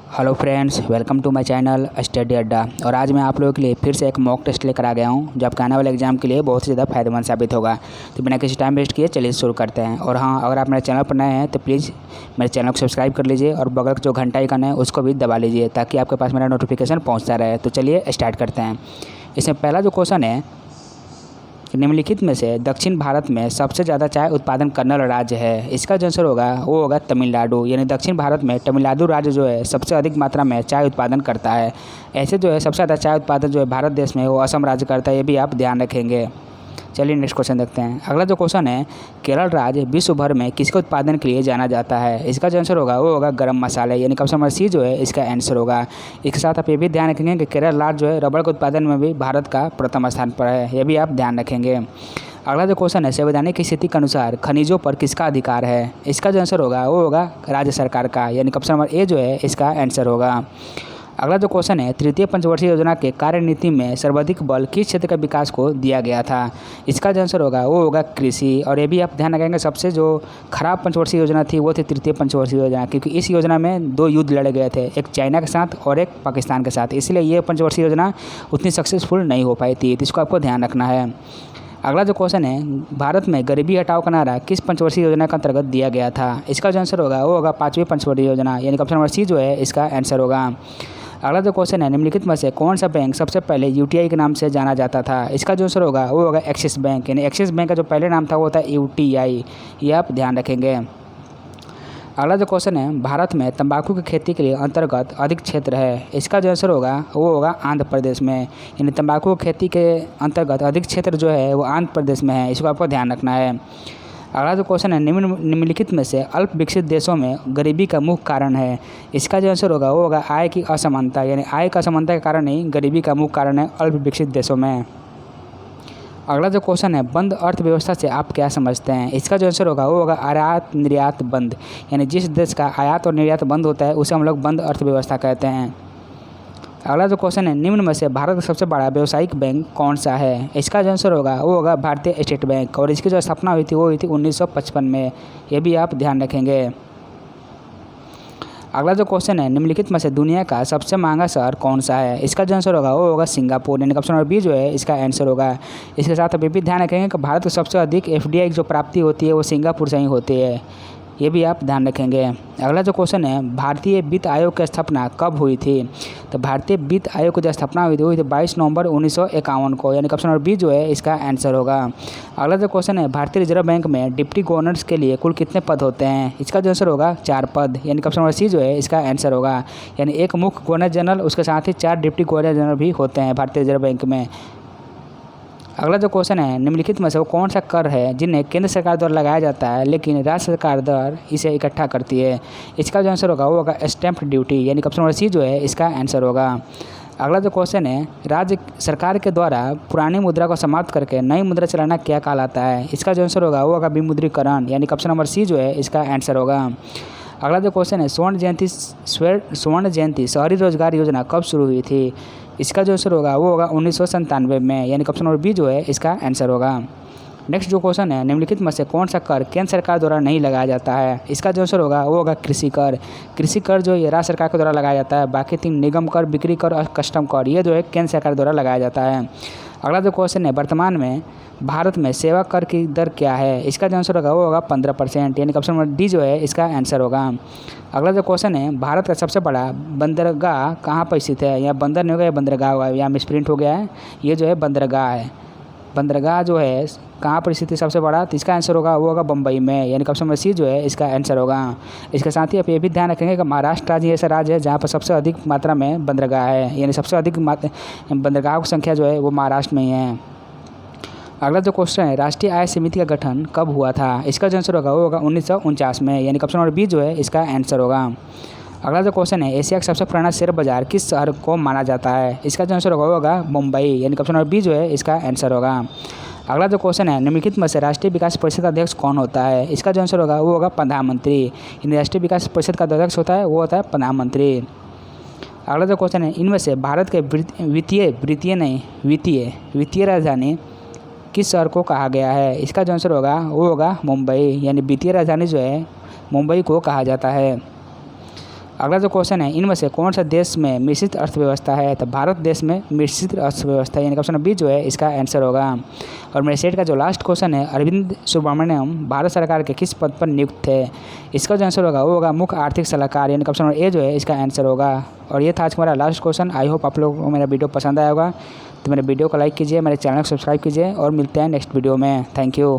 Hello friends, welcome to my channel study Adda. और आज मैं आप लोगों के लिए फिर से एक मॉक टेस्ट लेकर आ गया हूं, जो आपके आने वाले एग्जाम के लिए बहुत ही ज़्यादा फायदेमंद साबित होगा। तो बिना किसी टाइम वेस्ट किए चलिए शुरू करते हैं। और हाँ, अगर आप मेरे चैनल पर नए हैं तो प्लीज़ मेरे चैनल को सब्सक्राइब कर लीजिए और बगल का जो घंटा आइकन है उसको भी दबा लीजिए, ताकि आपके पास मेरा नोटिफिकेशन पहुँचता रहे। तो चलिए स्टार्ट करते हैं। इसमें पहला जो क्वेश्चन है, निम्नलिखित में से दक्षिण भारत में सबसे ज़्यादा चाय उत्पादन करने वाला राज्य है। इसका जो आंसर होगा वो होगा तमिलनाडु। यानी दक्षिण भारत में तमिलनाडु राज्य जो है सबसे अधिक मात्रा में चाय उत्पादन करता है। ऐसे जो है सबसे ज़्यादा चाय उत्पादन जो है भारत देश में वो असम राज्य करता है, ये भी आप ध्यान रखेंगे। चलिए नेक्स्ट क्वेश्चन देखते हैं। अगला जो क्वेश्चन है, केरल राज्य विश्व भर में किसके उत्पादन के लिए जाना जाता है। इसका जो आंसर होगा वो होगा गरम मसाले, यानी ऑप्शन नंबर सी जो है इसका आंसर होगा। इसके साथ आप ये भी ध्यान रखेंगे कि केरल राज्य जो है रबड़ के उत्पादन में भी भारत का प्रथम स्थान पर है, ये भी आप ध्यान रखेंगे। अगला जो क्वेश्चन है, संवैधानिक स्थिति के अनुसार खनिजों पर किसका अधिकार है। इसका जो आंसर होगा वो होगा राज्य सरकार का, यानी ऑप्शन नंबर ए जो है इसका आंसर होगा। अगला जो क्वेश्चन है, तृतीय पंचवर्षीय योजना के कार्यनीति में सर्वाधिक बल किस क्षेत्र के विकास को दिया गया था। इसका जो आंसर होगा वो होगा कृषि। और ये भी आप ध्यान रखेंगे, सबसे जो खराब पंचवर्षीय योजना थी वो थी तृतीय पंचवर्षीय योजना, क्योंकि इस योजना में दो युद्ध लड़े गए थे, एक चाइना के साथ और एक पाकिस्तान के साथ। इसलिए ये पंचवर्षीय योजना उतनी सक्सेसफुल नहीं हो पाई थी, तो इसको आपको ध्यान रखना है। अगला जो क्वेश्चन है, भारत में गरीबी हटाओ का नारा किस पंचवर्षीय योजना के अंतर्गत दिया गया था। इसका जो आंसर होगा वो होगा पाँचवीं पंचवर्षीय योजना, यानी ऑप्शन नंबर सी जो है इसका आंसर होगा। अगला जो क्वेश्चन है, निम्नलिखित में से कौन सा बैंक सबसे पहले यूटीआई के नाम से जाना जाता था। इसका जो आंसर होगा वो होगा एक्सिस बैंक, यानी एक्सिस बैंक का जो पहले नाम था वो था यूटीआई, ये आप ध्यान रखेंगे। अगला जो क्वेश्चन है, भारत में तंबाकू की खेती के लिए अंतर्गत अधिक क्षेत्र है। इसका जो आंसर होगा वो होगा आंध्र प्रदेश में, यानी तंबाकू की खेती के अंतर्गत अधिक क्षेत्र जो है वो आंध्र प्रदेश में है, इसको आपको ध्यान रखना है। अगला जो क्वेश्चन है, निम्नलिखित में से अल्प विकसित देशों में गरीबी का मुख्य कारण है। इसका जो आंसर होगा वो होगा आय की असमानता, यानी आय की असमानता के कारण ही गरीबी का मुख्य कारण है अल्प विकसित देशों में। अगला जो क्वेश्चन है, बंद अर्थव्यवस्था से आप क्या समझते हैं। इसका जो आंसर होगा वो होगा आयात निर्यात बंद, यानी जिस देश का आयात और निर्यात बंद होता है उसे हम लोग बंद अर्थव्यवस्था कहते हैं। अगला जो क्वेश्चन है, निम्न में से भारत का सबसे बड़ा व्यावसायिक बैंक कौन सा है। इसका जो आंसर होगा वो होगा भारतीय स्टेट बैंक, और इसकी जो स्थापना हुई थी वो हुई थी 1955 में, ये भी आप ध्यान रखेंगे। अगला जो क्वेश्चन है, निम्नलिखित में से दुनिया का सबसे महंगा शहर कौन सा है। इसका जो आंसर होगा वो होगा सिंगापुर, यानी ऑप्शन नंबर बी जो है इसका आंसर होगा। इसके साथ आप ये भी ध्यान रखेंगे कि भारत को सबसे अधिक एफडीआई की जो प्राप्ति होती है वो सिंगापुर से ही होती है, ये भी आप ध्यान रखेंगे। अगला जो क्वेश्चन है, भारतीय वित्त आयोग की स्थापना कब हुई थी। तो भारतीय वित्त आयोग की जो स्थापना हुई थी 22 नवंबर 1951 को, यानी ऑप्शन नंबर बी जो है इसका आंसर होगा। अगला जो क्वेश्चन है, भारतीय रिजर्व बैंक में डिप्टी गवर्नर्स के लिए कुल कितने पद होते हैं। इसका जो आंसर होगा 4 पद, यानी ऑप्शन नंबर सी जो है इसका आंसर होगा। यानी एक मुख्य गवर्नर जनरल, उसके साथ ही 4 डिप्टी गवर्नर जनरल भी होते हैं भारतीय रिजर्व बैंक में। अगला जो क्वेश्चन है, निम्नलिखित में से वो कौन सा कर है जिन्हें केंद्र सरकार द्वारा लगाया जाता है लेकिन राज्य सरकार द्वारा इसे इकट्ठा करती है। इसका जो आंसर होगा वो होगा स्टैंप ड्यूटी, यानी ऑप्शन नंबर सी जो है इसका आंसर होगा। अगला जो क्वेश्चन है, राज्य सरकार के द्वारा पुरानी मुद्रा को समाप्त करके नई मुद्रा चलाना क्या कहलाता है। इसका जो आंसर होगा वो होगा विमुद्रीकरण, यानी ऑप्शन नंबर सी जो है इसका आंसर होगा। अगला जो क्वेश्चन है, स्वर्ण जयंती शहरी रोजगार योजना कब शुरू हुई थी। इसका जो आंसर होगा वो होगा 1997 में, यानी ऑप्शन नंबर बी जो है इसका आंसर होगा। नेक्स्ट जो क्वेश्चन है, निम्नलिखित में से कौन सा कर केंद्र सरकार द्वारा नहीं लगाया जाता है। इसका जो आंसर होगा वो होगा कृषि कर। कृषि कर जो ये राज्य सरकार के द्वारा लगाया जाता है, बाकी 3 निगम कर, बिक्री कर और कस्टम कर ये जो है केंद्र सरकार द्वारा लगाया जाता है। अगला जो क्वेश्चन है, वर्तमान में भारत में सेवा कर की दर क्या है। इसका जो आंसर होगा वो होगा 15%, यानी ऑप्शन नंबर डी जो है इसका आंसर होगा। अगला जो क्वेश्चन है, भारत का सबसे बड़ा बंदरगाह कहाँ पर स्थित है। या बंदर नहीं होगा या बंदरगाह होगा, या मिसप्रिंट हो गया है, ये जो है बंदरगाह है। बंदरगाह जो है कहाँ पर स्थित है सबसे बड़ा, तो इसका आंसर होगा वो होगा बम्बई में, यानी ऑप्शन नंबर सी जो है इसका आंसर होगा। इसके साथ ही आप ये भी ध्यान रखेंगे कि महाराष्ट्र राज्य ऐसा राज्य है जहाँ पर सबसे अधिक मात्रा में बंदरगाह है, यानी सबसे अधिक बंदरगाहों की संख्या जो है वो महाराष्ट्र में ही है। अगला जो क्वेश्चन है, राष्ट्रीय आय समिति का गठन कब हुआ था। इसका जो आंसर होगा वो होगा 1949 में, यानी ऑप्शन नंबर बी जो है इसका आंसर होगा। अगला जो क्वेश्चन है, एशिया का सबसे पुराना शेयर बाजार किस शहर को माना जाता है। इसका जो आंसर होगा वो होगा मुंबई, यानी ऑप्शन नंबर बी जो है इसका आंसर होगा। अगला जो क्वेश्चन है, निम्नलिखित में से राष्ट्रीय विकास परिषद का अध्यक्ष कौन होता है। इसका जो आंसर होगा वो होगा प्रधानमंत्री, यानी राष्ट्रीय विकास परिषद का अध्यक्ष होता है वो होता है प्रधानमंत्री। अगला जो क्वेश्चन है, इनमें से भारत के वित्तीय राजधानी किस शहर को कहा गया है। इसका जो आंसर होगा वो होगा मुंबई, यानी वित्तीय राजधानी जो है मुंबई को कहा जाता है। अगला जो क्वेश्चन है, इनमें से कौन सा देश में मिश्रित अर्थव्यवस्था है? तो भारत देश में मिश्रित अर्थव्यवस्था है, यानी ऑप्शन बी जो है इसका आंसर होगा। और मेरे सेट का जो लास्ट क्वेश्चन है, अरविंद सुब्रमण्यम भारत सरकार के किस पद पर नियुक्त थे? इसका जो आंसर होगा वो होगा मुख्य आर्थिक सलाहकार, यानी ऑप्शन ए जो है इसका आंसर होगा। और ये था आज का हमारा लास्ट क्वेश्चन। आई होप आप लोगों को मेरा वीडियो पसंद आया होगा। तो मेरे वीडियो को लाइक कीजिए, मेरे चैनल को सब्सक्राइब कीजिए और मिलते हैं नेक्स्ट वीडियो में। Thank you.